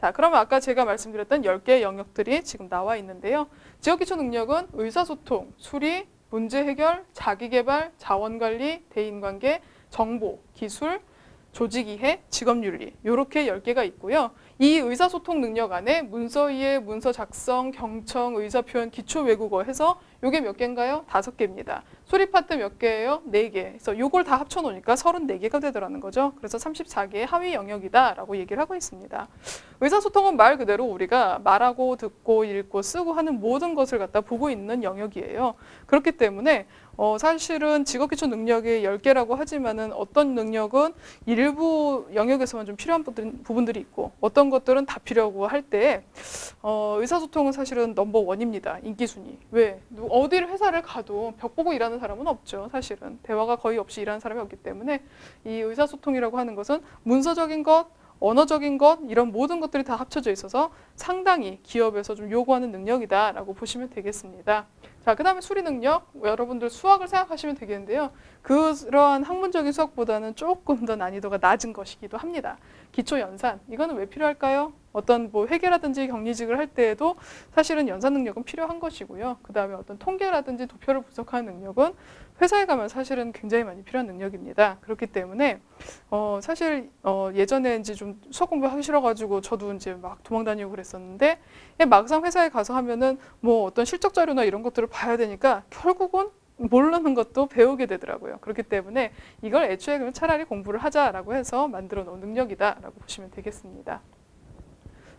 자, 그러면 아까 제가 말씀드렸던 10개의 영역들이 지금 나와 있는데요. 지역기초 능력은 의사소통, 수리, 문제 해결, 자기개발, 자원관리, 대인관계, 정보, 기술, 조직이해, 직업윤리 이렇게 10개가 있고요. 이 의사소통 능력 안에 문서이해, 문서 작성, 경청, 의사표현, 기초외국어 해서 이게 몇 개인가요? 5개입니다. 수리 파트 몇 개예요? 4개. 그래서 이걸 다 합쳐놓으니까 34개가 되더라는 거죠. 그래서 34개의 하위 영역이다라고 얘기를 하고 있습니다. 의사소통은 말 그대로 우리가 말하고 듣고 읽고 쓰고 하는 모든 것을 갖다 보고 있는 영역이에요. 그렇기 때문에 사실은 직업기초 능력이 10개라고 하지만은 어떤 능력은 일부 영역에서만 좀 필요한 부분들이 있고 어떤 것들은 다 필요하고 할 때 의사소통은 사실은 넘버 원입니다. 인기순위. 왜? 어디를 회사를 가도 벽 보고 일하는 사람은 없죠. 사실은. 대화가 거의 없이 일하는 사람이 없기 때문에 이 의사소통이라고 하는 것은 문서적인 것, 언어적인 것 이런 모든 것들이 다 합쳐져 있어서 상당히 기업에서 좀 요구하는 능력이다라고 보시면 되겠습니다. 자, 그 다음에 수리 능력, 여러분들 수학을 생각하시면 되겠는데요. 그러한 학문적인 수학보다는 조금 더 난이도가 낮은 것이기도 합니다. 기초 연산, 이거는 왜 필요할까요? 어떤 뭐 회계라든지 격리직을 할 때에도 사실은 연산 능력은 필요한 것이고요. 그 다음에 어떤 통계라든지 도표를 분석하는 능력은 회사에 가면 사실은 굉장히 많이 필요한 능력입니다. 그렇기 때문에 사실 예전에 이제 좀 수학 공부하기 싫어가지고 저도 이제 막 도망 다니고 그랬었는데 막상 회사에 가서 하면은 뭐 어떤 실적 자료나 이런 것들을 봐야 되니까 결국은 모르는 것도 배우게 되더라고요. 그렇기 때문에 이걸 애초에 그럼 차라리 공부를 하자라고 해서 만들어 놓은 능력이다라고 보시면 되겠습니다.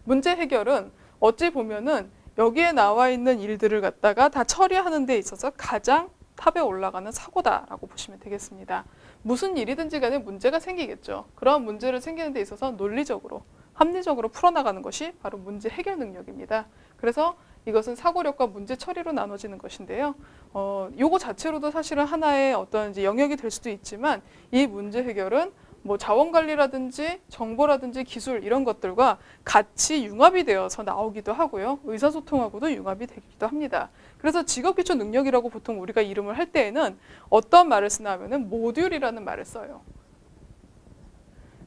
문제 해결은 어찌 보면은 여기에 나와 있는 일들을 갖다가 다 처리하는 데 있어서 가장 탑에 올라가는 사고다라고 보시면 되겠습니다. 무슨 일이든지 간에 문제가 생기겠죠. 그런 문제를 생기는 데 있어서 논리적으로, 합리적으로 풀어나가는 것이 바로 문제 해결 능력입니다. 그래서 이것은 사고력과 문제 처리로 나눠지는 것인데요. 요거 자체로도 사실은 하나의 어떤 이제 영역이 될 수도 있지만 이 문제 해결은 뭐 자원관리라든지 정보라든지 기술 이런 것들과 같이 융합이 되어서 나오기도 하고요. 의사소통하고도 융합이 되기도 합니다. 그래서 직업기초 능력이라고 보통 우리가 이름을 할 때에는 어떤 말을 쓰나 하면은 모듈이라는 말을 써요.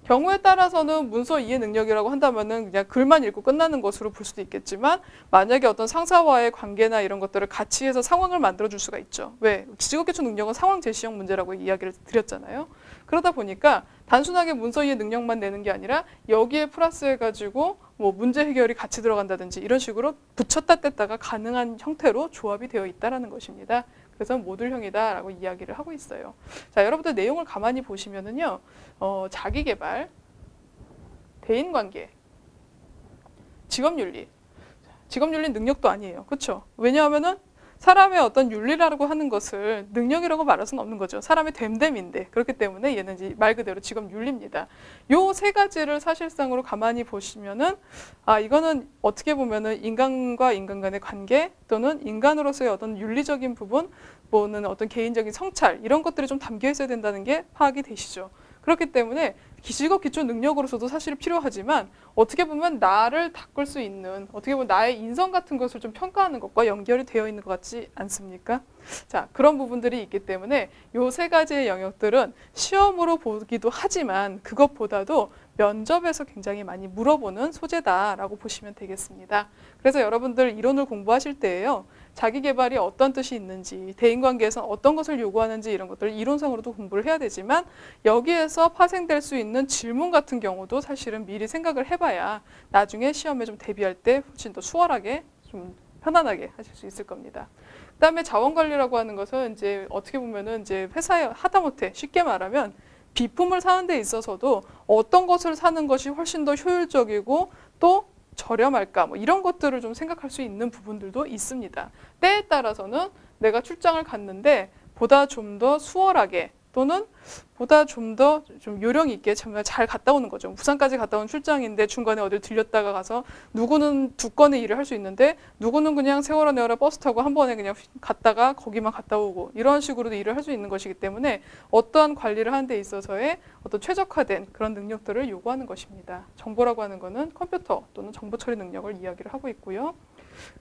경우에 따라서는 문서 이해 능력이라고 한다면은 그냥 글만 읽고 끝나는 것으로 볼 수도 있겠지만 만약에 어떤 상사와의 관계나 이런 것들을 같이 해서 상황을 만들어줄 수가 있죠. 왜? 직업기초 능력은 상황 제시형 문제라고 이야기를 드렸잖아요. 그러다 보니까 단순하게 문서 이해 능력만 내는 게 아니라 여기에 플러스해가지고 뭐 문제 해결이 같이 들어간다든지 이런 식으로 붙였다 뗐다가 가능한 형태로 조합이 되어 있다는 것입니다. 그래서 모듈형이다라고 이야기를 하고 있어요. 자, 여러분들 내용을 가만히 보시면은요, 자기개발, 대인관계, 직업윤리. 직업윤리 능력도 아니에요. 그렇죠? 왜냐하면은 사람의 어떤 윤리라고 하는 것을 능력이라고 말할 수는 없는 거죠. 사람의 됨됨인데. 그렇기 때문에 얘는 이제 말 그대로 직업윤리입니다. 요 세 가지를 사실상으로 가만히 보시면은 이거는 어떻게 보면은 인간과 인간 간의 관계 또는 인간으로서의 어떤 윤리적인 부분 뭐는 어떤 개인적인 성찰 이런 것들이 좀 담겨 있어야 된다는 게 파악이 되시죠. 그렇기 때문에 직업 기초 능력으로서도 사실 필요하지만 어떻게 보면 나를 닦을 수 있는 어떻게 보면 나의 인성 같은 것을 좀 평가하는 것과 연결이 되어 있는 것 같지 않습니까? 자, 그런 부분들이 있기 때문에 요 세 가지의 영역들은 시험으로 보기도 하지만 그것보다도 면접에서 굉장히 많이 물어보는 소재다라고 보시면 되겠습니다. 그래서 여러분들 이론을 공부하실 때에요. 자기개발이 어떤 뜻이 있는지, 대인관계에서 어떤 것을 요구하는지 이런 것들을 이론상으로도 공부를 해야 되지만 여기에서 파생될 수 있는 질문 같은 경우도 사실은 미리 생각을 해봐야 나중에 시험에 좀 대비할 때 훨씬 더 수월하게 좀 편안하게 하실 수 있을 겁니다. 그다음에 자원관리라고 하는 것은 이제 어떻게 보면은 이제 회사에 하다못해 쉽게 말하면 비품을 사는 데 있어서도 어떤 것을 사는 것이 훨씬 더 효율적이고 또 저렴할까 뭐 이런 것들을 좀 생각할 수 있는 부분들도 있습니다. 때에 따라서는 내가 출장을 갔는데 보다 좀 더 수월하게 또는 보다 좀 더 좀 요령 있게 정말 잘 갔다 오는 거죠. 부산까지 갔다 온 출장인데 중간에 어딜 들렸다가 가서 누구는 2건의 일을 할 수 있는데 누구는 그냥 세월아 내월아 버스 타고 한 번에 그냥 갔다가 거기만 갔다 오고 이런 식으로도 일을 할 수 있는 것이기 때문에 어떠한 관리를 하는 데 있어서의 어떤 최적화된 그런 능력들을 요구하는 것입니다. 정보라고 하는 거는 컴퓨터 또는 정보 처리 능력을 이야기를 하고 있고요.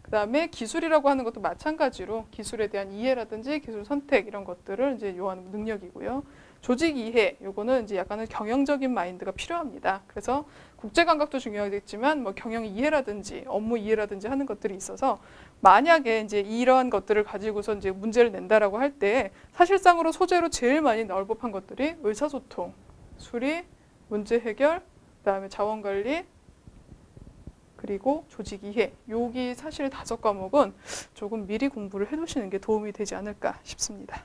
그 다음에 기술이라고 하는 것도 마찬가지로 기술에 대한 이해라든지 기술 선택 이런 것들을 이제 요하는 능력이고요. 조직 이해, 요거는 이제 약간은 경영적인 마인드가 필요합니다. 그래서 국제 감각도 중요하겠지만 뭐 경영 이해라든지 업무 이해라든지 하는 것들이 있어서 만약에 이제 이러한 것들을 가지고서 이제 문제를 낸다라고 할 때 사실상으로 소재로 제일 많이 나올 법한 것들이 의사소통, 수리, 문제 해결, 그다음에 자원관리, 그리고 조직 이해. 여기 사실 5과목은 조금 미리 공부를 해두시는 게 도움이 되지 않을까 싶습니다.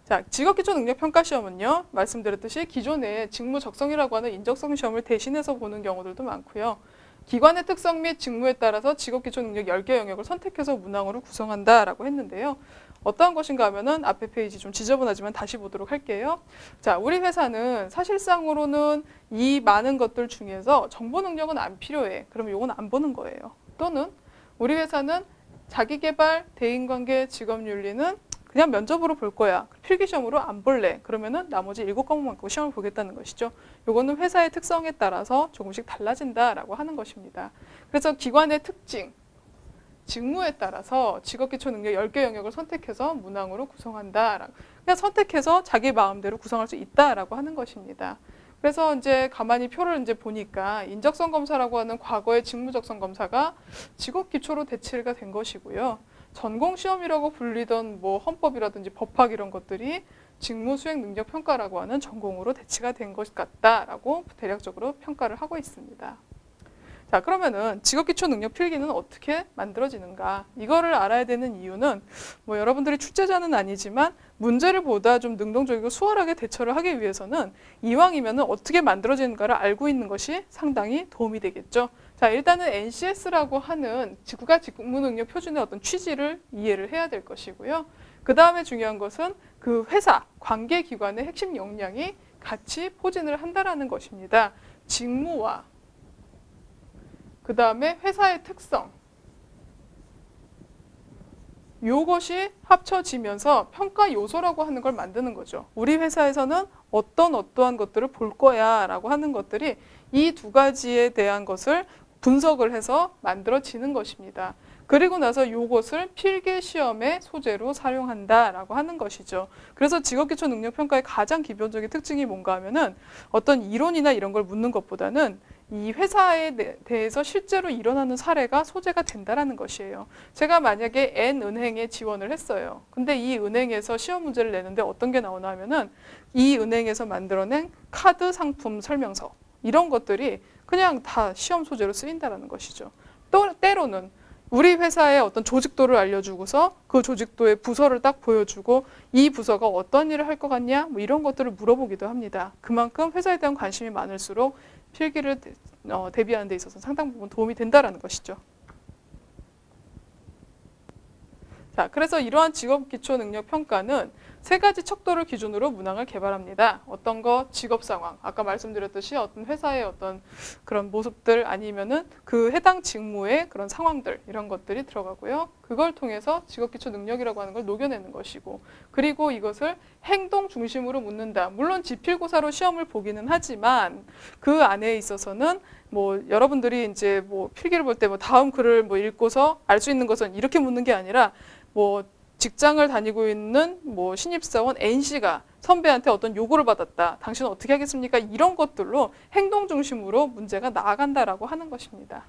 자, 직업기초능력평가시험은요. 말씀드렸듯이 기존에 직무적성이라고 하는 인적성 시험을 대신해서 보는 경우들도 많고요. 기관의 특성 및 직무에 따라서 직업기초능력 10개 영역을 선택해서 문항으로 구성한다라고 했는데요. 어떠한 것인가 하면은 앞에 페이지 좀 지저분하지만 다시 보도록 할게요. 자, 우리 회사는 사실상으로는 이 많은 것들 중에서 정보 능력은 안 필요해. 그러면 요건 안 보는 거예요. 또는 우리 회사는 자기계발, 대인관계, 직업윤리는 그냥 면접으로 볼 거야. 필기시험으로 안 볼래. 그러면은 나머지 7과목만 시험을 보겠다는 것이죠. 요거는 회사의 특성에 따라서 조금씩 달라진다라고 하는 것입니다. 그래서 기관의 특징, 직무에 따라서 직업기초능력 10개 영역을 선택해서 문항으로 구성한다. 그냥 선택해서 자기 마음대로 구성할 수 있다라고 하는 것입니다. 그래서 이제 가만히 표를 이제 보니까 인적성 검사라고 하는 과거의 직무적성 검사가 직업 기초로 대체가 된 것이고요. 전공 시험이라고 불리던 뭐 헌법이라든지 법학 이런 것들이 직무 수행 능력 평가라고 하는 전공으로 대체가 된 것 같다라고 대략적으로 평가를 하고 있습니다. 자, 그러면은 직업기초 능력 필기는 어떻게 만들어지는가? 이거를 알아야 되는 이유는 뭐 여러분들이 출제자는 아니지만 문제를 보다 좀 능동적이고 수월하게 대처를 하기 위해서는 이왕이면은 어떻게 만들어지는가를 알고 있는 것이 상당히 도움이 되겠죠. 자, 일단은 NCS라고 하는 국가 직무 능력 표준의 어떤 취지를 이해를 해야 될 것이고요. 그 다음에 중요한 것은 그 회사, 관계기관의 핵심 역량이 같이 포진을 한다라는 것입니다. 직무와 그 다음에 회사의 특성, 이것이 합쳐지면서 평가 요소라고 하는 걸 만드는 거죠. 우리 회사에서는 어떠한 것들을 볼 거야 라고 하는 것들이 이 2가지에 대한 것을 분석을 해서 만들어지는 것입니다. 그리고 나서 이것을 필기시험의 소재로 사용한다라고 하는 것이죠. 그래서 직업기초능력평가의 가장 기본적인 특징이 뭔가 하면은 어떤 이론이나 이런 걸 묻는 것보다는 이 회사에 대해서 실제로 일어나는 사례가 소재가 된다라는 것이에요. 제가 만약에 N은행에 지원을 했어요. 근데 이 은행에서 시험 문제를 내는데 어떤 게 나오나 하면은 이 은행에서 만들어낸 카드 상품 설명서 이런 것들이 그냥 다 시험 소재로 쓰인다라는 것이죠. 또 때로는 우리 회사의 어떤 조직도를 알려주고서 그 조직도의 부서를 딱 보여주고 이 부서가 어떤 일을 할 것 같냐 뭐 이런 것들을 물어보기도 합니다. 그만큼 회사에 대한 관심이 많을수록 필기를 대비하는 데 있어서 상당 부분 도움이 된다는 것이죠. 자, 그래서 이러한 직업기초능력평가는 3가지 척도를 기준으로 문항을 개발합니다. 어떤 거? 직업 상황. 아까 말씀드렸듯이 어떤 회사의 어떤 그런 모습들 아니면은 그 해당 직무의 그런 상황들 이런 것들이 들어가고요. 그걸 통해서 직업기초 능력이라고 하는 걸 녹여내는 것이고 그리고 이것을 행동 중심으로 묻는다. 물론 지필고사로 시험을 보기는 하지만 그 안에 있어서는 뭐 여러분들이 이제 뭐 필기를 볼 때 뭐 다음 글을 뭐 읽고서 알 수 있는 것은 이렇게 묻는 게 아니라 뭐 직장을 다니고 있는 뭐 신입사원 N씨가 선배한테 어떤 요구를 받았다. 당신은 어떻게 하겠습니까? 이런 것들로 행동 중심으로 문제가 나아간다라고 하는 것입니다.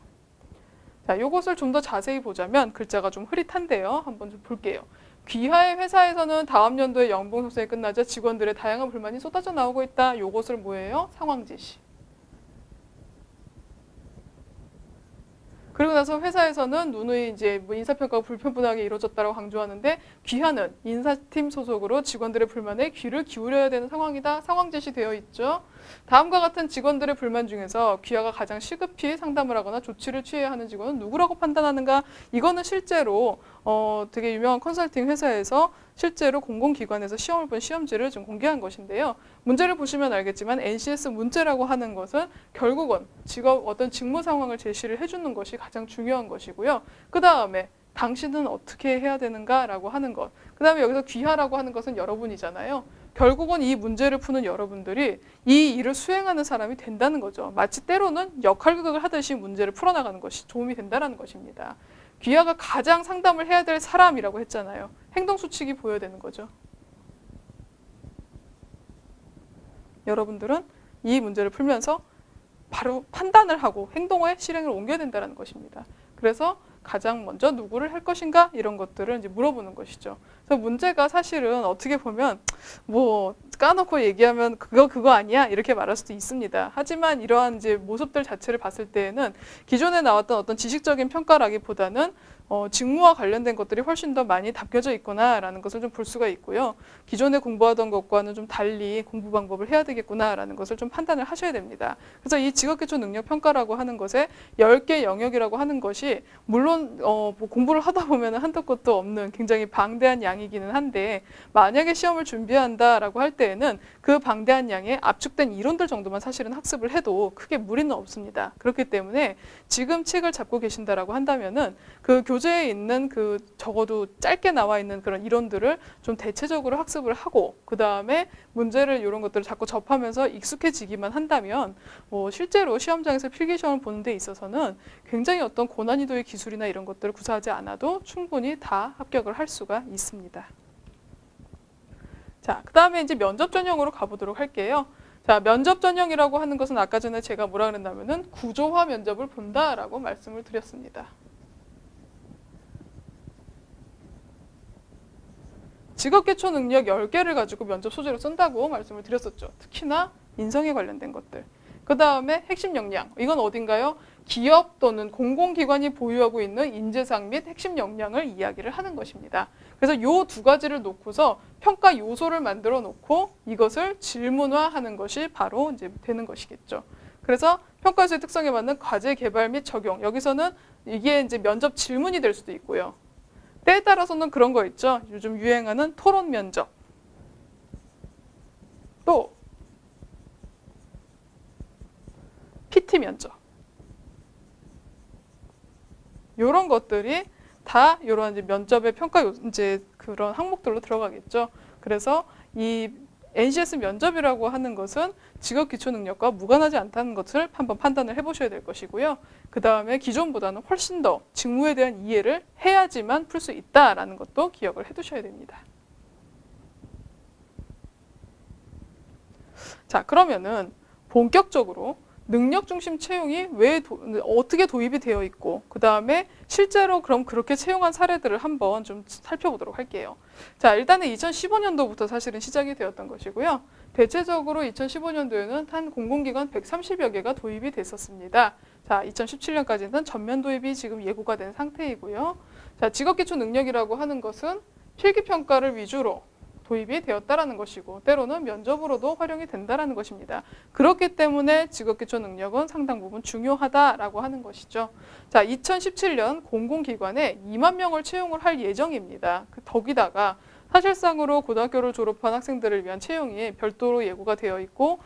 자, 요것을 좀 더 자세히 보자면 글자가 좀 흐릿한데요. 한번 좀 볼게요. 귀하의 회사에서는 다음 연도에 연봉 협상이 끝나자 직원들의 다양한 불만이 쏟아져 나오고 있다. 요것을 뭐예요? 상황 제시. 그리고 나서 회사에서는 누누이 이제 뭐 인사평가가 불편분하게 이루어졌다고 강조하는데 귀하는 인사팀 소속으로 직원들의 불만에 귀를 기울여야 되는 상황이다. 상황 제시되어 있죠. 다음과 같은 직원들의 불만 중에서 귀하가 가장 시급히 상담을 하거나 조치를 취해야 하는 직원은 누구라고 판단하는가? 이거는 실제로 되게 유명한 컨설팅 회사에서 실제로 공공기관에서 시험을 본 시험지를 좀 공개한 것인데요. 문제를 보시면 알겠지만 NCS 문제라고 하는 것은 결국은 어떤 직무 상황을 제시를 해주는 것이 가장 중요한 것이고요. 그 다음에 당신은 어떻게 해야 되는가라고 하는 것. 그 다음에 여기서 귀하라고 하는 것은 여러분이잖아요. 결국은 이 문제를 푸는 여러분들이 이 일을 수행하는 사람이 된다는 거죠. 마치 때로는 역할극을 하듯이 문제를 풀어나가는 것이 도움이 된다는 것입니다. 귀하가 가장 상담을 해야 될 사람이라고 했잖아요. 행동 수칙이 보여야 되는 거죠. 여러분들은 이 문제를 풀면서 바로 판단을 하고 행동에 실행을 옮겨야 된다는 것입니다. 그래서 가장 먼저 누구를 할 것인가 이런 것들을 이제 물어보는 것이죠. 그래서 문제가 사실은 어떻게 보면 뭐 까놓고 얘기하면 그거 아니야 이렇게 말할 수도 있습니다. 하지만 이러한 이제 모습들 자체를 봤을 때에는 기존에 나왔던 어떤 지식적인 평가라기보다는 직무와 관련된 것들이 훨씬 더 많이 담겨져 있구나라는 것을 좀 볼 수가 있고요. 기존에 공부하던 것과는 좀 달리 공부 방법을 해야 되겠구나라는 것을 좀 판단을 하셔야 됩니다. 그래서 이 직업기초 능력 평가라고 하는 것에 10개 영역이라고 하는 것이 물론 뭐 공부를 하다 보면 한도 끝도 없는 굉장히 방대한 양이기는 한데 만약에 시험을 준비한다라고 할 때에는 그 방대한 양의 압축된 이론들 정도만 사실은 학습을 해도 크게 무리는 없습니다. 그렇기 때문에 지금 책을 잡고 계신다라고 한다면은 그 교재에 있는 그 적어도 짧게 나와 있는 그런 이론들을 좀 대체적으로 학습을 하고 그 다음에 문제를 이런 것들을 자꾸 접하면서 익숙해지기만 한다면 실제로 시험장에서 필기시험을 보는 데 있어서는 굉장히 어떤 고난이도의 기술이나 이런 것들을 구사하지 않아도 충분히 다 합격을 할 수가 있습니다. 자, 그 다음에 이제 면접 전형으로 가보도록 할게요. 자, 면접 전형이라고 하는 것은 아까 전에 제가 뭐라 그랬냐면은 구조화 면접을 본다라고 말씀을 드렸습니다. 직업기초 능력 10개를 가지고 면접 소재로 쓴다고 말씀을 드렸었죠. 특히나 인성에 관련된 것들. 그 다음에 핵심 역량. 이건 어딘가요? 기업 또는 공공기관이 보유하고 있는 인재상 및 핵심 역량을 이야기를 하는 것입니다. 그래서 이 두 가지를 놓고서 평가 요소를 만들어 놓고 이것을 질문화하는 것이 바로 이제 되는 것이겠죠. 그래서 평가에서의 특성에 맞는 과제 개발 및 적용. 여기서는 이게 이제 면접 질문이 될 수도 있고요. 때에 따라서는 그런 거 있죠. 요즘 유행하는 토론 면접. 또 PT 면접. 이런 것들이 다 이런 이제 면접의 평가 이제 그런 항목들로 들어가겠죠. 그래서 이 NCS 면접이라고 하는 것은 직업 기초 능력과 무관하지 않다는 것을 한번 판단을 해보셔야 될 것이고요. 그 다음에 기존보다는 훨씬 더 직무에 대한 이해를 해야지만 풀 수 있다라는 것도 기억을 해두셔야 됩니다. 자, 그러면은 본격적으로 능력 중심 채용이 어떻게 도입이 되어 있고 그 다음에 실제로 그럼 그렇게 채용한 사례들을 한번 좀 살펴보도록 할게요. 자, 일단은 2015년도부터 사실은 시작이 되었던 것이고요. 대체적으로 2015년도에는 한 공공기관 130여 개가 도입이 됐었습니다. 자, 2017년까지는 전면 도입이 지금 예고가 된 상태이고요. 자, 직업기초 능력이라고 하는 것은 필기평가를 위주로 도입이 되었다라는 것이고 때로는 면접으로도 활용이 된다라는 것입니다. 그렇기 때문에 직업기초 능력은 상당 부분 중요하다라고 하는 것이죠. 자, 2017년 공공기관에 2만 명을 채용을 할 예정입니다. 더기다가 사실상으로 고등학교를 졸업한 학생들을 위한 채용이 별도로 예고가 되어 있고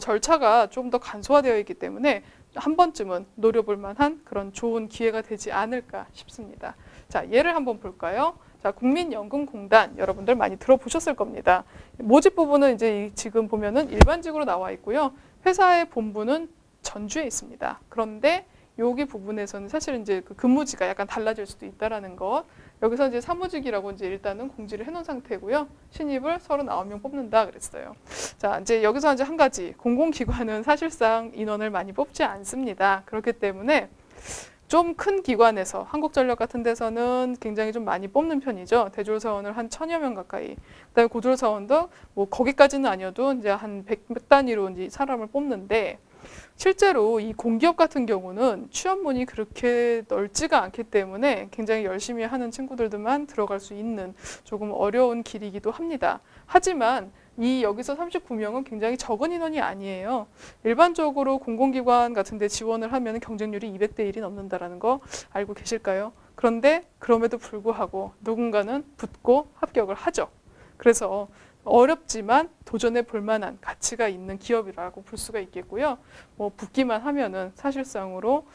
절차가 좀 더 간소화되어 있기 때문에 한 번쯤은 노려볼 만한 그런 좋은 기회가 되지 않을까 싶습니다. 자, 예를 한번 볼까요? 자, 국민연금공단 여러분들 많이 들어보셨을 겁니다. 모집 부분은 이제 지금 보면은 일반직으로 나와 있고요. 회사의 본부는 전주에 있습니다. 그런데 여기 부분에서는 사실 이제 그 근무지가 약간 달라질 수도 있다라는 것. 여기서 이제 사무직이라고 이제 일단은 공지를 해놓은 상태고요. 신입을 39명 뽑는다 그랬어요. 자, 이제 여기서 이제 한 가지 공공기관은 사실상 인원을 많이 뽑지 않습니다. 그렇기 때문에 좀 큰 기관에서 한국전력 같은 데서는 굉장히 좀 많이 뽑는 편이죠. 대졸사원을 한 1000여 명 가까이. 그다음에 고졸사원도 뭐 거기까지는 아니어도 이제 한 100 단위로 이제 사람을 뽑는데 실제로 이 공기업 같은 경우는 취업문이 그렇게 넓지가 않기 때문에 굉장히 열심히 하는 친구들만 들어갈 수 있는 조금 어려운 길이기도 합니다. 하지만 이 여기서 39명은 굉장히 적은 인원이 아니에요. 일반적으로 공공기관 같은 데 지원을 하면 경쟁률이 200대 1이 넘는다는 거 알고 계실까요? 그런데 그럼에도 불구하고 누군가는 붙고 합격을 하죠. 그래서 어렵지만 도전해 볼 만한 가치가 있는 기업이라고 볼 수가 있겠고요. 뭐 붙기만 하면은 사실상으로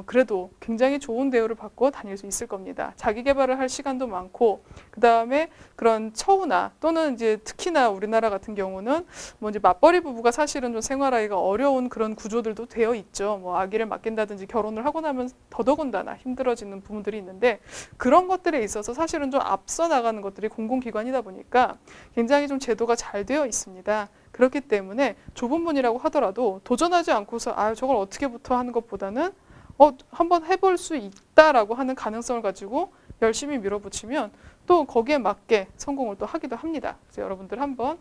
그래도 굉장히 좋은 대우를 받고 다닐 수 있을 겁니다. 자기 개발을 할 시간도 많고 그 다음에 그런 처우나 또는 이제 특히나 우리나라 같은 경우는 뭐 이제 맞벌이 부부가 사실은 좀 생활하기가 어려운 그런 구조들도 되어 있죠. 뭐 아기를 맡긴다든지 결혼을 하고 나면 더더군다나 힘들어지는 부분들이 있는데 그런 것들에 있어서 사실은 좀 앞서 나가는 것들이 공공기관이다 보니까 굉장히 좀 제도가 잘 되어 있습니다. 그렇기 때문에 좁은 문이라고 하더라도 도전하지 않고서 저걸 어떻게부터 하는 것보다는 한번 해볼 수 있다라고 하는 가능성을 가지고 열심히 밀어붙이면 또 거기에 맞게 성공을 또 하기도 합니다. 그래서 여러분들 한번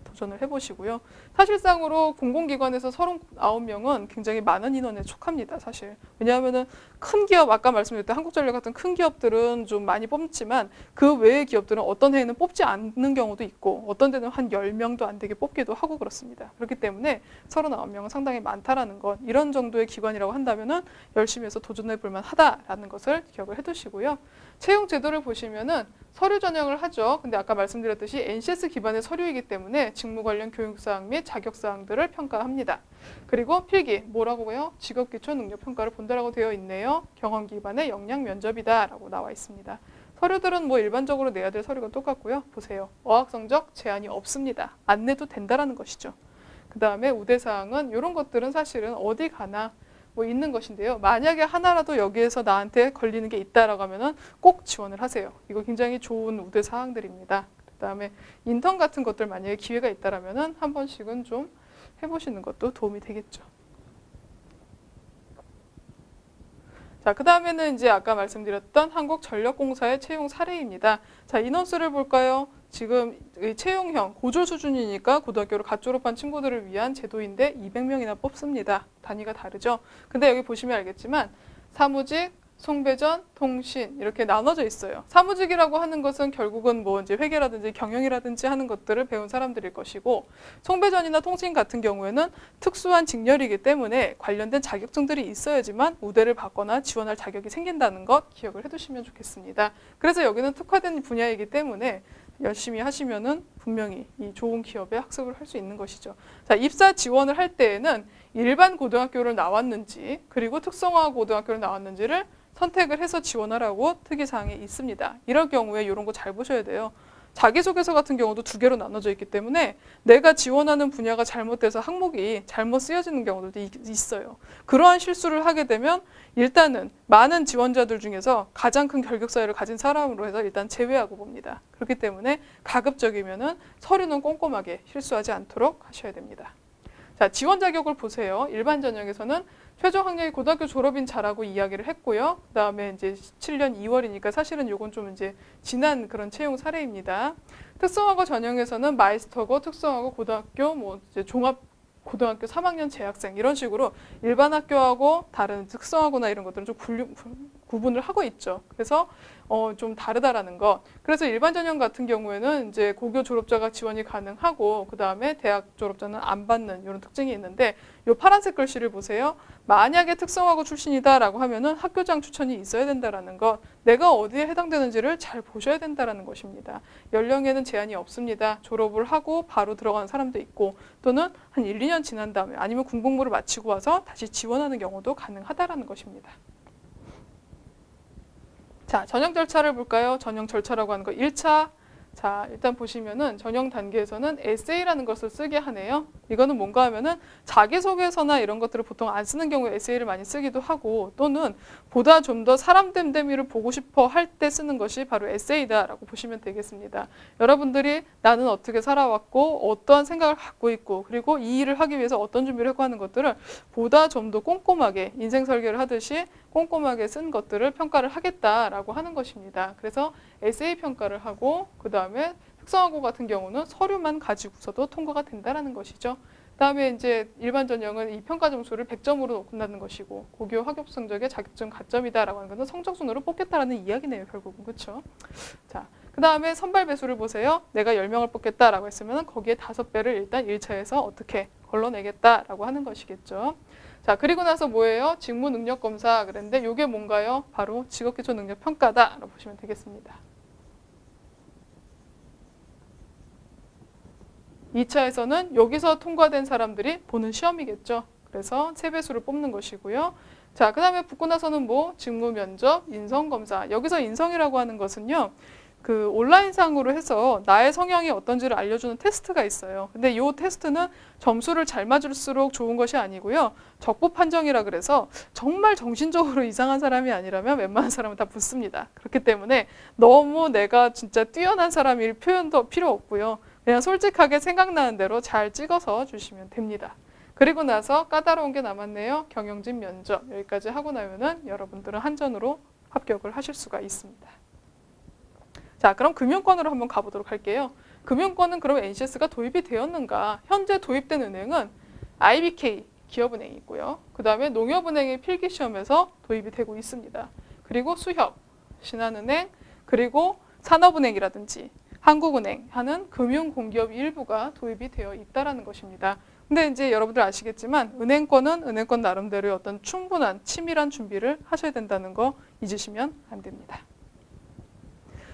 도전을 해보시고요. 사실상으로 공공기관에서 39명은 굉장히 많은 인원에 속합니다. 사실. 왜냐하면은 큰 기업, 아까 말씀드렸던 한국전력 같은 큰 기업들은 좀 많이 뽑지만 그 외의 기업들은 어떤 해에는 뽑지 않는 경우도 있고 어떤 데는 한 10명도 안 되게 뽑기도 하고 그렇습니다. 그렇기 때문에 39명은 상당히 많다라는 것, 이런 정도의 기관이라고 한다면은 열심히 해서 도전해 볼 만하다라는 것을 기억을 해두시고요. 채용 제도를 보시면은 서류 전형을 하죠. 근데 아까 말씀드렸듯이 NCS 기반의 서류이기 때문에 직무 관련 교육사항 및 자격사항들을 평가합니다. 그리고 필기, 뭐라고요? 직업기초 능력평가를 본다라고 되어 있네요. 경험 기반의 역량 면접이다 라고 나와 있습니다. 서류들은 뭐 일반적으로 내야 될 서류가 똑같고요. 보세요. 어학 성적 제한이 없습니다. 안 내도 된다라는 것이죠. 그 다음에 우대사항은 이런 것들은 사실은 어디 가나 뭐 있는 것인데요. 만약에 하나라도 여기에서 나한테 걸리는 게 있다라고 하면은 꼭 지원을 하세요. 이거 굉장히 좋은 우대 사항들입니다. 그다음에 인턴 같은 것들 만약에 기회가 있다라면은 한 번씩은 좀 해보시는 것도 도움이 되겠죠. 자, 그 다음에는 이제 아까 말씀드렸던 한국전력공사의 채용 사례입니다. 자, 인원수를 볼까요? 지금 채용형 고졸 수준이니까 고등학교를 갓 졸업한 친구들을 위한 제도인데 200명이나 뽑습니다. 단위가 다르죠. 근데 여기 보시면 알겠지만 사무직, 송배전, 통신 이렇게 나눠져 있어요. 사무직이라고 하는 것은 결국은 뭐 이제 회계라든지 경영이라든지 하는 것들을 배운 사람들일 것이고, 송배전이나 통신 같은 경우에는 특수한 직렬이기 때문에 관련된 자격증들이 있어야지만 우대를 받거나 지원할 자격이 생긴다는 것 기억을 해두시면 좋겠습니다. 그래서 여기는 특화된 분야이기 때문에 열심히 하시면은 분명히 이 좋은 기업에 학습을 할 수 있는 것이죠. 자, 입사 지원을 할 때에는 일반 고등학교를 나왔는지 그리고 특성화 고등학교를 나왔는지를 선택을 해서 지원하라고 특이사항이 있습니다. 이럴 경우에 이런 거 잘 보셔야 돼요. 자기소개서 같은 경우도 2개로 나눠져 있기 때문에 내가 지원하는 분야가 잘못돼서 항목이 잘못 쓰여지는 경우도 있어요. 그러한 실수를 하게 되면 일단은 많은 지원자들 중에서 가장 큰 결격사유를 가진 사람으로 해서 일단 제외하고 봅니다. 그렇기 때문에 가급적이면은 서류는 꼼꼼하게 실수하지 않도록 하셔야 됩니다. 자, 지원 자격을 보세요. 일반 전형에서는 최종 학력이 고등학교 졸업인 자라고 이야기를 했고요. 그 다음에 이제 17년 2월이니까 사실은 이건 좀 이제 지난 그런 채용 사례입니다. 특성화고 전형에서는 마이스터고 특성화고 고등학교 뭐 이제 종합 고등학교 3학년 재학생 이런 식으로 일반 학교하고 다른 특성화고나 이런 것들은 좀 구분을 하고 있죠. 그래서 좀 다르다라는 거. 그래서 일반 전형 같은 경우에는 이제 고교 졸업자가 지원이 가능하고 그 다음에 대학 졸업자는 안 받는 이런 특징이 있는데 이 파란색 글씨를 보세요. 만약에 특성화고 출신이다라고 하면은 학교장 추천이 있어야 된다라는 것. 내가 어디에 해당되는지를 잘 보셔야 된다라는 것입니다. 연령에는 제한이 없습니다. 졸업을 하고 바로 들어가는 사람도 있고 또는 한 1, 2년 지난 다음에 아니면 군복무를 마치고 와서 다시 지원하는 경우도 가능하다라는 것입니다. 자, 전형 절차를 볼까요? 전형 절차라고 하는 거 1차. 자, 일단 보시면은 전형 단계에서는 에세이라는 것을 쓰게 하네요. 이거는 뭔가 하면은 자기소개서나 이런 것들을 보통 안 쓰는 경우에 에세이를 많이 쓰기도 하고 또는 보다 좀 더 사람 됨됨이를 보고 싶어 할 때 쓰는 것이 바로 에세이다라고 보시면 되겠습니다. 여러분들이 나는 어떻게 살아왔고 어떠한 생각을 갖고 있고 그리고 이 일을 하기 위해서 어떤 준비를 하고 하는 것들을 보다 좀 더 꼼꼼하게 인생 설계를 하듯이 꼼꼼하게 쓴 것들을 평가를 하겠다라고 하는 것입니다. 그래서 에세이 평가를 하고 그 다음에 특성화고 같은 경우는 서류만 가지고서도 통과가 된다는 것이죠. 그 다음에 이제 일반 전형은 이 평가 점수를 100점으로 끝나는 것이고 고교 학업 성적의 자격증 가점이다라고 하는 것은 성적 순으로 뽑겠다라는 이야기네요. 결국은. 그렇죠? 자, 그 다음에 선발 배수를 보세요. 내가 10명을 뽑겠다라고 했으면 거기에 5배를 일단 1차에서 어떻게 걸러내겠다라고 하는 것이겠죠. 자, 그리고 나서 뭐예요? 직무 능력 검사 그랬는데 이게 뭔가요? 바로 직업기초 능력 평가다라고 보시면 되겠습니다. 2차에서는 여기서 통과된 사람들이 보는 시험이겠죠. 그래서 3배수를 뽑는 것이고요. 자, 그 다음에 붙고 나서는 뭐? 직무 면접, 인성 검사. 여기서 인성이라고 하는 것은요. 그 온라인상으로 해서 나의 성향이 어떤지를 알려주는 테스트가 있어요. 근데 이 테스트는 점수를 잘 맞을수록 좋은 것이 아니고요. 적부 판정이라 그래서 정말 정신적으로 이상한 사람이 아니라면 웬만한 사람은 다 붙습니다. 그렇기 때문에 너무 내가 진짜 뛰어난 사람일 표현도 필요 없고요. 그냥 솔직하게 생각나는 대로 잘 찍어서 주시면 됩니다. 그리고 나서 까다로운 게 남았네요. 경영진 면접. 여기까지 하고 나면은 여러분들은 한전으로 합격을 하실 수가 있습니다. 자, 그럼 금융권으로 한번 가보도록 할게요. 금융권은 그럼 NCS가 도입이 되었는가? 현재 도입된 은행은 IBK 기업은행이 있고요. 그 다음에 농협은행의 필기시험에서 도입이 되고 있습니다. 그리고 수협, 신한은행, 그리고 산업은행이라든지 한국은행 하는 금융공기업 일부가 도입이 되어 있다는 것입니다. 근데 이제 여러분들 아시겠지만 은행권은 은행권 나름대로의 어떤 충분한 치밀한 준비를 하셔야 된다는 거 잊으시면 안 됩니다.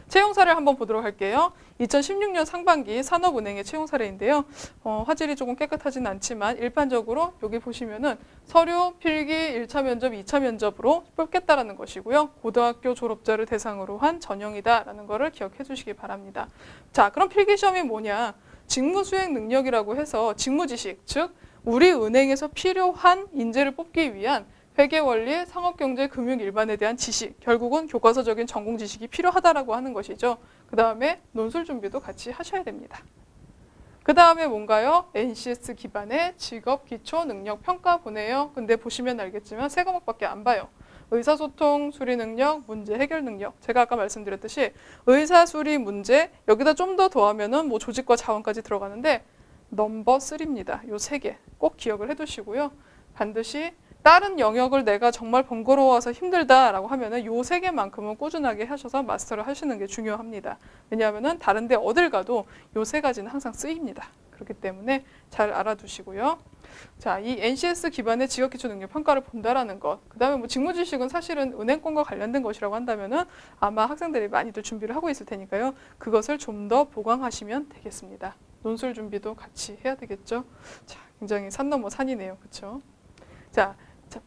채용 사례를 한번 보도록 할게요. 2016년 상반기 산업은행의 채용 사례인데요. 화질이 조금 깨끗하진 않지만 일반적으로 여기 보시면은 서류, 필기, 1차 면접, 2차 면접으로 뽑겠다라는 것이고요. 고등학교 졸업자를 대상으로 한 전형이다라는 거를 기억해 주시기 바랍니다. 자, 그럼 필기 시험이 뭐냐? 직무 수행 능력이라고 해서 직무 지식, 즉 우리 은행에서 필요한 인재를 뽑기 위한 회계원리, 상업경제, 금융 일반에 대한 지식, 결국은 교과서적인 전공 지식이 필요하다라고 하는 것이죠. 그 다음에 논술 준비도 같이 하셔야 됩니다. 그 다음에 뭔가요? NCS 기반의 직업 기초 능력 평가 보네요. 근데 보시면 알겠지만 세 과목밖에 안 봐요. 의사소통, 수리 능력, 문제 해결 능력. 제가 아까 말씀드렸듯이 의사, 수리, 문제 여기다 좀 더 더하면은 뭐 조직과 자원까지 들어가는데 넘버 3입니다. 요 세 개 꼭 기억을 해두시고요. 반드시 다른 영역을 내가 정말 번거로워서 힘들다라고 하면은 요 세 개만큼은 꾸준하게 하셔서 마스터를 하시는 게 중요합니다. 왜냐하면은 다른 데 어딜 가도 요 세 가지는 항상 쓰입니다. 그렇기 때문에 잘 알아두시고요. 자, 이 NCS 기반의 직업기초 능력 평가를 본다라는 것. 그 다음에 뭐 직무지식은 사실은 은행권과 관련된 것이라고 한다면은 아마 학생들이 많이들 준비를 하고 있을 테니까요. 그것을 좀 더 보강하시면 되겠습니다. 논술 준비도 같이 해야 되겠죠. 자, 굉장히 산 넘어 산이네요. 그렇죠? 자,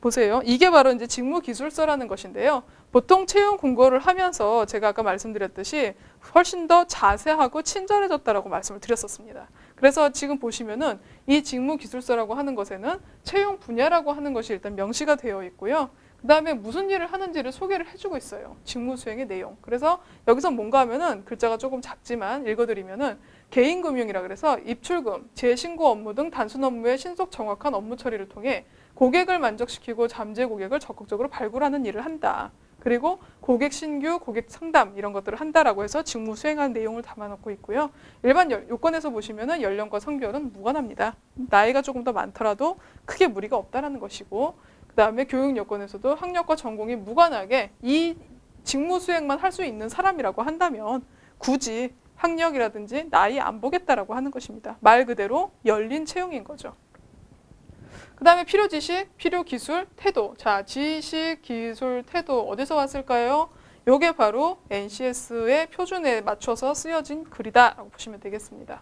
보세요. 이게 바로 이제 직무기술서라는 것인데요. 보통 채용 공고를 하면서 제가 아까 말씀드렸듯이 훨씬 더 자세하고 친절해졌다라고 말씀을 드렸었습니다. 그래서 지금 보시면은 이 직무기술서라고 하는 것에는 채용 분야라고 하는 것이 일단 명시가 되어 있고요. 그 다음에 무슨 일을 하는지를 소개를 해주고 있어요. 직무 수행의 내용. 그래서 여기서 뭔가 하면은 글자가 조금 작지만 읽어드리면은 개인금융이라 그래서 입출금, 재신고 업무 등 단순 업무의 신속 정확한 업무 처리를 통해 고객을 만족시키고 잠재 고객을 적극적으로 발굴하는 일을 한다. 그리고 고객 신규, 고객 상담 이런 것들을 한다라고 해서 직무 수행한 내용을 담아놓고 있고요. 일반 요건에서 보시면은 연령과 성별은 무관합니다. 나이가 조금 더 많더라도 크게 무리가 없다라는 것이고, 그 다음에 교육 여건에서도 학력과 전공이 무관하게 이 직무 수행만 할 수 있는 사람이라고 한다면 굳이 학력이라든지 나이 안 보겠다라고 하는 것입니다. 말 그대로 열린 채용인 거죠. 그 다음에 필요 지식, 필요 기술, 태도. 자, 지식, 기술, 태도 어디서 왔을까요? 요게 바로 NCS의 표준에 맞춰서 쓰여진 글이다라고 보시면 되겠습니다.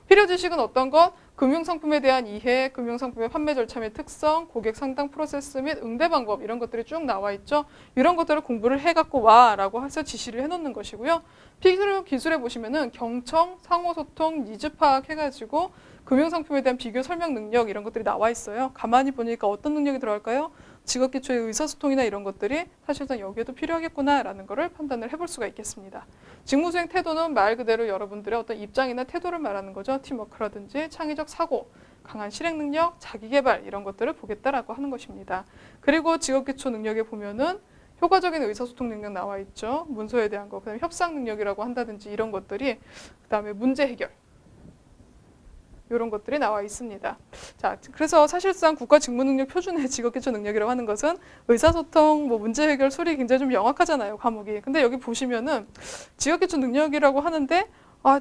필요 지식은 어떤 것? 금융상품에 대한 이해, 금융상품의 판매 절차 및 특성, 고객 상담 프로세스 및 응대 방법 이런 것들이 쭉 나와 있죠. 이런 것들을 공부를 해갖고 와라고 해서 지시를 해놓는 것이고요. 필요 기술에 보시면은 경청, 상호소통, 니즈 파악 해가지고 금융상품에 대한 비교 설명 능력 이런 것들이 나와 있어요. 가만히 보니까 어떤 능력이 들어갈까요? 직업기초의 의사소통이나 이런 것들이 사실상 여기에도 필요하겠구나라는 것을 판단을 해볼 수가 있겠습니다. 직무수행 태도는 말 그대로 여러분들의 어떤 입장이나 태도를 말하는 거죠. 팀워크라든지 창의적 사고, 강한 실행 능력, 자기개발 이런 것들을 보겠다라고 하는 것입니다. 그리고 직업기초 능력에 보면은 효과적인 의사소통 능력 나와 있죠. 문서에 대한 거, 그다음에 협상 능력이라고 한다든지 이런 것들이, 그다음에 문제 해결. 이런 것들이 나와 있습니다. 자, 그래서 사실상 국가직무능력 표준의 직업기초 능력이라고 하는 것은 의사소통, 뭐 문제 해결, 수리 굉장히 좀 명확하잖아요, 과목이. 근데 여기 보시면은 직업기초 능력이라고 하는데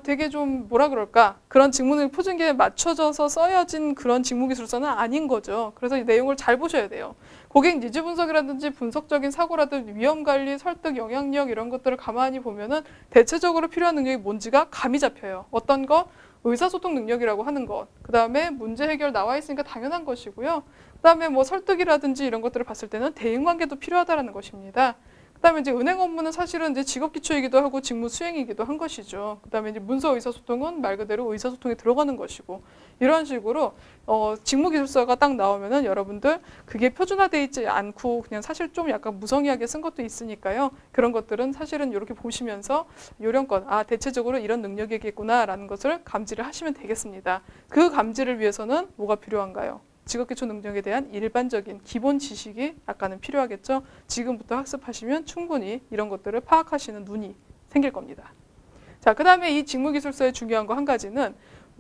되게 좀 뭐라 그럴까? 그런 직무능력 표준계에 맞춰져서 써여진 그런 직무기술서는 아닌 거죠. 그래서 이 내용을 잘 보셔야 돼요. 고객 니즈 분석이라든지 분석적인 사고라든지 위험관리, 설득, 영향력 이런 것들을 가만히 보면은 대체적으로 필요한 능력이 뭔지가 감이 잡혀요. 어떤 것? 의사소통 능력이라고 하는 것, 그 다음에 문제 해결 나와 있으니까 당연한 것이고요. 그 다음에 뭐 설득이라든지 이런 것들을 봤을 때는 대인관계도 필요하다는 것입니다. 그 그다음에 이제 은행 업무는 사실은 이제 직업 기초이기도 하고 직무 수행이기도 한 것이죠. 그다음에 이제 문서 의사소통은 말 그대로 의사소통에 들어가는 것이고, 이런 식으로 직무 기술서가 딱 나오면은 여러분들 그게 표준화되어 있지 않고 그냥 사실 좀 약간 무성의하게 쓴 것도 있으니까요. 그런 것들은 사실은 이렇게 보시면서 요령껏 대체적으로 이런 능력이겠구나라는 것을 감지를 하시면 되겠습니다. 그 감지를 위해서는 뭐가 필요한가요? 직업기초 능력에 대한 일반적인 기본 지식이 약간은 필요하겠죠. 지금부터 학습하시면 충분히 이런 것들을 파악하시는 눈이 생길 겁니다. 자, 그 다음에 이 직무기술서의 중요한 거 한 가지는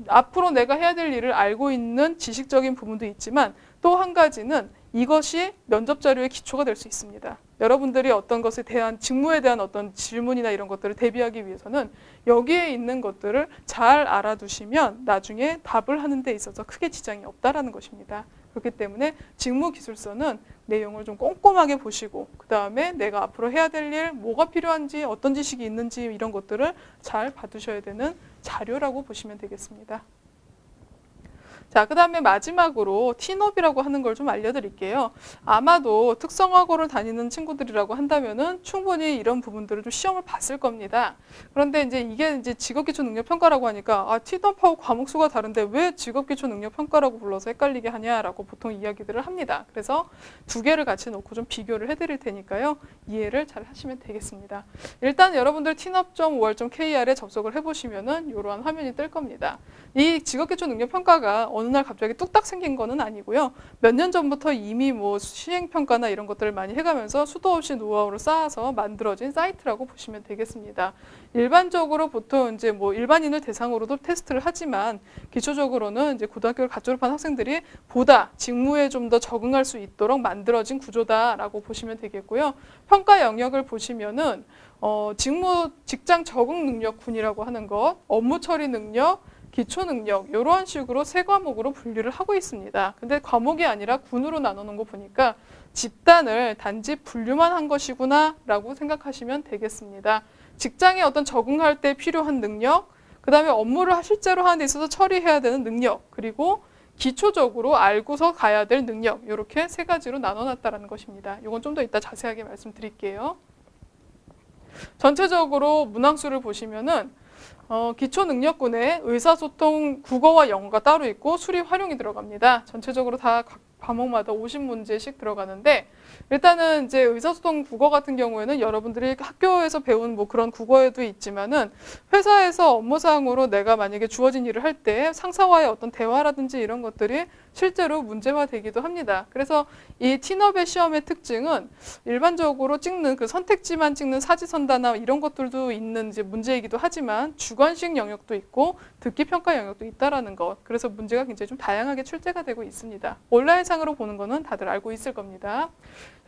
앞으로 내가 해야 될 일을 알고 있는 지식적인 부분도 있지만 또 한 가지는 이것이 면접 자료의 기초가 될 수 있습니다. 여러분들이 어떤 것에 대한 직무에 대한 어떤 질문이나 이런 것들을 대비하기 위해서는 여기에 있는 것들을 잘 알아두시면 나중에 답을 하는 데 있어서 크게 지장이 없다라는 것입니다. 그렇기 때문에 직무기술서는 내용을 좀 꼼꼼하게 보시고 그 다음에 내가 앞으로 해야 될 일, 뭐가 필요한지, 어떤 지식이 있는지 이런 것들을 잘 봐두셔야 되는 자료라고 보시면 되겠습니다. 자, 그 다음에 마지막으로 티업이라고 하는 걸 좀 알려드릴게요. 아마도 특성화고를 다니는 친구들이라고 한다면은 충분히 이런 부분들을 좀 시험을 봤을 겁니다. 그런데 이게 이제 직업기초능력평가라고 하니까 티업하고 과목수가 다른데 왜 직업기초능력평가라고 불러서 헷갈리게 하냐라고 보통 이야기들을 합니다. 그래서 두 개를 같이 놓고 좀 비교를 해드릴 테니까요. 이해를 잘 하시면 되겠습니다. 일단 여러분들 tinop.ol.kr에 접속을 해보시면은 이러한 화면이 뜰 겁니다. 이 직업기초능력평가가 어느 날 갑자기 뚝딱 생긴 거는 아니고요. 몇 년 전부터 이미 뭐 시행평가나 이런 것들을 많이 해가면서 수도 없이 노하우를 쌓아서 만들어진 사이트라고 보시면 되겠습니다. 일반적으로 보통 이제 뭐 일반인을 대상으로도 테스트를 하지만 기초적으로는 이제 고등학교를 갓 졸업한 학생들이 보다 직무에 좀 더 적응할 수 있도록 만들어진 구조다라고 보시면 되겠고요. 평가 영역을 보시면은 직장 적응 능력군이라고 하는 것, 업무 처리 능력, 기초 능력 이런 식으로 세 과목으로 분류를 하고 있습니다. 근데 과목이 아니라 군으로 나누는 거 보니까 집단을 단지 분류만 한 것이구나 라고 생각하시면 되겠습니다. 직장에 어떤 적응할 때 필요한 능력, 그 다음에 업무를 실제로 하는 데 있어서 처리해야 되는 능력, 그리고 기초적으로 알고서 가야 될 능력, 이렇게 세 가지로 나눠놨다는 것입니다. 이건 좀 더 이따 자세하게 말씀드릴게요. 전체적으로 문항수를 보시면은 기초능력군에 의사소통 국어와 영어가 따로 있고 수리 활용이 들어갑니다. 전체적으로 다 각 과목마다 50문제씩 들어가는데 일단은 이제 의사소통 국어 같은 경우에는 여러분들이 학교에서 배운 뭐 그런 국어에도 있지만은 회사에서 업무상으로 내가 만약에 주어진 일을 할 때 상사와의 어떤 대화라든지 이런 것들이 실제로 문제화되기도 합니다. 그래서 이 티업의 시험의 특징은 일반적으로 찍는 그 선택지만 찍는 사지선다나 이런 것들도 있는 이제 문제이기도 하지만 주관식 영역도 있고 듣기 평가 영역도 있다라는 것. 그래서 문제가 굉장히 좀 다양하게 출제가 되고 있습니다. 온라인상으로 보는 거는 다들 알고 있을 겁니다.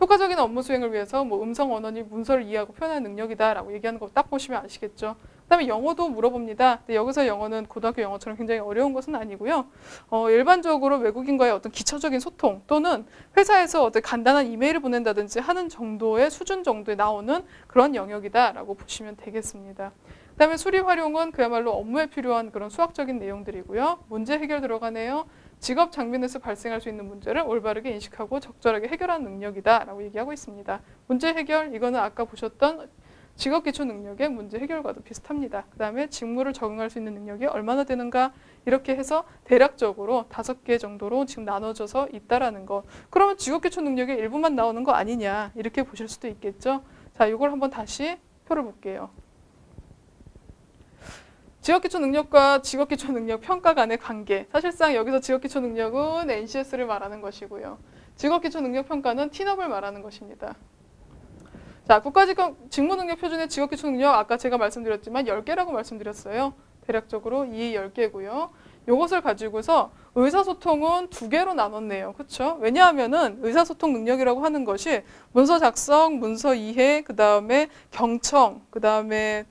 효과적인 업무 수행을 위해서 뭐 음성 언어니 문서를 이해하고 표현하는 능력이다라고 얘기하는 거 딱 보시면 아시겠죠. 그다음에 영어도 물어봅니다. 근데 여기서 영어는 고등학교 영어처럼 굉장히 어려운 것은 아니고요. 일반적으로 외국인과의 어떤 기초적인 소통 또는 회사에서 어떤 간단한 이메일을 보낸다든지 하는 정도의 수준 정도에 나오는 그런 영역이다라고 보시면 되겠습니다. 그다음에 수리 활용은 그야말로 업무에 필요한 그런 수학적인 내용들이고요. 문제 해결 들어가네요. 직업 장면에서 발생할 수 있는 문제를 올바르게 인식하고 적절하게 해결하는 능력이다라고 얘기하고 있습니다. 문제 해결, 이거는 아까 보셨던 직업 기초 능력의 문제 해결과도 비슷합니다. 그 다음에 직무를 적응할 수 있는 능력이 얼마나 되는가 이렇게 해서 대략적으로 5개 정도로 지금 나눠져서 있다라는 것. 그러면 직업 기초 능력의 일부만 나오는 거 아니냐 이렇게 보실 수도 있겠죠. 자, 이걸 한번 다시 표를 볼게요. 직업기초 능력과 직업기초 능력 평가 간의 관계. 사실상 여기서 직업기초 능력은 NCS를 말하는 것이고요. 직업기초 능력 평가는 티업을 말하는 것입니다. 자, 국가직무능력 표준의 직업기초 능력 아까 제가 말씀드렸지만 10개라고 말씀드렸어요. 대략적으로 이 10개고요. 이것을 가지고서 의사소통은 2개로 나눴네요. 그렇죠? 왜냐하면은 의사소통 능력이라고 하는 것이 문서 작성, 문서 이해, 그 다음에 경청, 그 다음에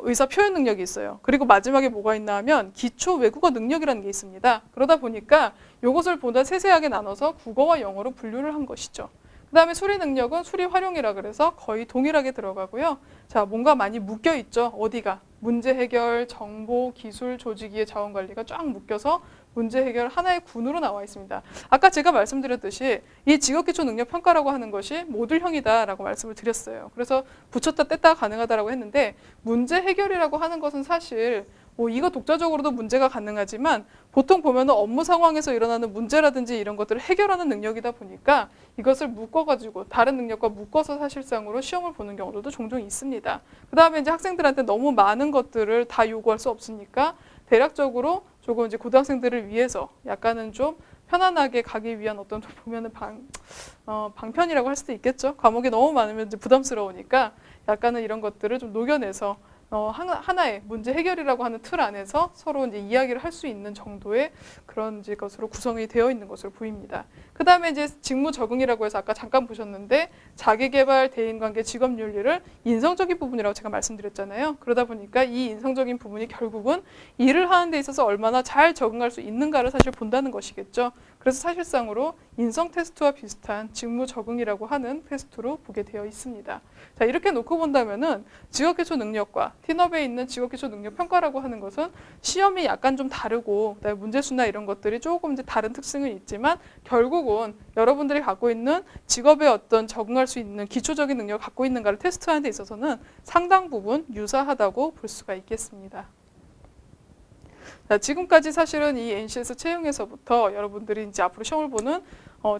의사 표현 능력이 있어요. 그리고 마지막에 뭐가 있나 하면 기초 외국어 능력이라는 게 있습니다. 그러다 보니까 이것을 보다 세세하게 나눠서 국어와 영어로 분류를 한 것이죠. 그 다음에 수리 능력은 수리 활용이라 그래서 거의 동일하게 들어가고요. 자, 뭔가 많이 묶여 있죠. 어디가? 문제 해결, 정보, 기술, 조직이의 자원 관리가 쫙 묶여서 문제 해결 하나의 군으로 나와 있습니다. 아까 제가 말씀드렸듯이 이 직업기초 능력 평가라고 하는 것이 모듈형이다라고 말씀을 드렸어요. 그래서 붙였다 뗐다 가능하다라고 했는데 문제 해결이라고 하는 것은 사실 이거 독자적으로도 문제가 가능하지만 보통 보면은 업무 상황에서 일어나는 문제라든지 이런 것들을 해결하는 능력이다 보니까 이것을 묶어가지고 다른 능력과 묶어서 사실상으로 시험을 보는 경우도 종종 있습니다. 그 다음에 이제 학생들한테 너무 많은 것들을 다 요구할 수 없으니까 대략적으로 조금 이제 고등학생들을 위해서 약간은 좀 편안하게 가기 위한 어떤 보면은 방편이라고 할 수도 있겠죠. 과목이 너무 많으면 이제 부담스러우니까 약간은 이런 것들을 좀 녹여내서 하나의 문제 해결이라고 하는 틀 안에서 서로 이제 이야기를 할 수 있는 정도의 그런 이제 것으로 구성이 되어 있는 것으로 보입니다. 그 다음에 이제 직무 적응이라고 해서 아까 잠깐 보셨는데 자기개발, 대인관계, 직업윤리를 인성적인 부분이라고 제가 말씀드렸잖아요. 그러다 보니까 이 인성적인 부분이 결국은 일을 하는 데 있어서 얼마나 잘 적응할 수 있는가를 사실 본다는 것이겠죠. 그래서 사실상으로 인성 테스트와 비슷한 직무 적응이라고 하는 테스트로 보게 되어 있습니다. 자, 이렇게 놓고 본다면은 직업기초 능력과 티너브에 있는 직업기초 능력 평가라고 하는 것은 시험이 약간 좀 다르고 문제수나 이런 것들이 조금 이제 다른 특징은 있지만 결국은 여러분들이 갖고 있는 직업에 어떤 적응할 수 있는 기초적인 능력을 갖고 있는가를 테스트하는 데 있어서는 상당 부분 유사하다고 볼 수가 있겠습니다. 자, 지금까지 사실은 이 NCS 채용에서부터 여러분들이 이제 앞으로 시험을 보는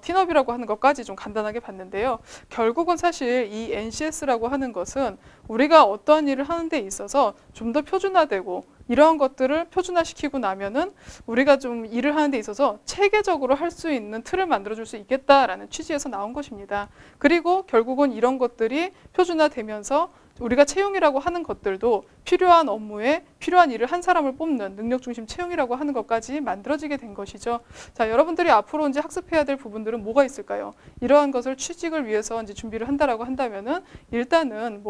티너브라고 하는 것까지 좀 간단하게 봤는데요. 결국은 사실 이 NCS라고 하는 것은 우리가 어떤 일을 하는 데 있어서 좀 더 표준화되고 이러한 것들을 표준화시키고 나면은 우리가 좀 일을 하는 데 있어서 체계적으로 할 수 있는 틀을 만들어줄 수 있겠다라는 취지에서 나온 것입니다. 그리고 결국은 이런 것들이 표준화되면서 우리가 채용이라고 하는 것들도 필요한 업무에 필요한 일을 한 사람을 뽑는 능력 중심 채용이라고 하는 것까지 만들어지게 된 것이죠. 자, 여러분들이 앞으로 이제 학습해야 될 부분들은 뭐가 있을까요? 이러한 것을 취직을 위해서 이제 준비를 한다라고 한다면은 일단은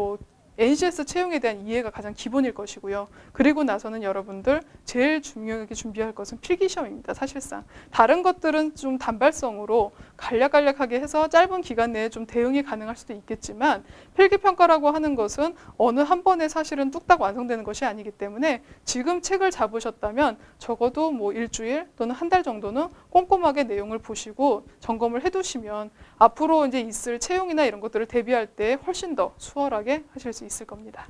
NCS 채용에 대한 이해가 가장 기본일 것이고요. 그리고 나서는 여러분들 제일 중요하게 준비할 것은 필기시험입니다. 사실상. 다른 것들은 좀 단발성으로 간략간략하게 해서 짧은 기간 내에 좀 대응이 가능할 수도 있겠지만 필기평가라고 하는 것은 어느 한 번에 사실은 뚝딱 완성되는 것이 아니기 때문에 지금 책을 잡으셨다면 적어도 일주일 또는 한 달 정도는 꼼꼼하게 내용을 보시고 점검을 해두시면 앞으로 이제 있을 채용이나 이런 것들을 대비할 때 훨씬 더 수월하게 하실 수 있을 겁니다.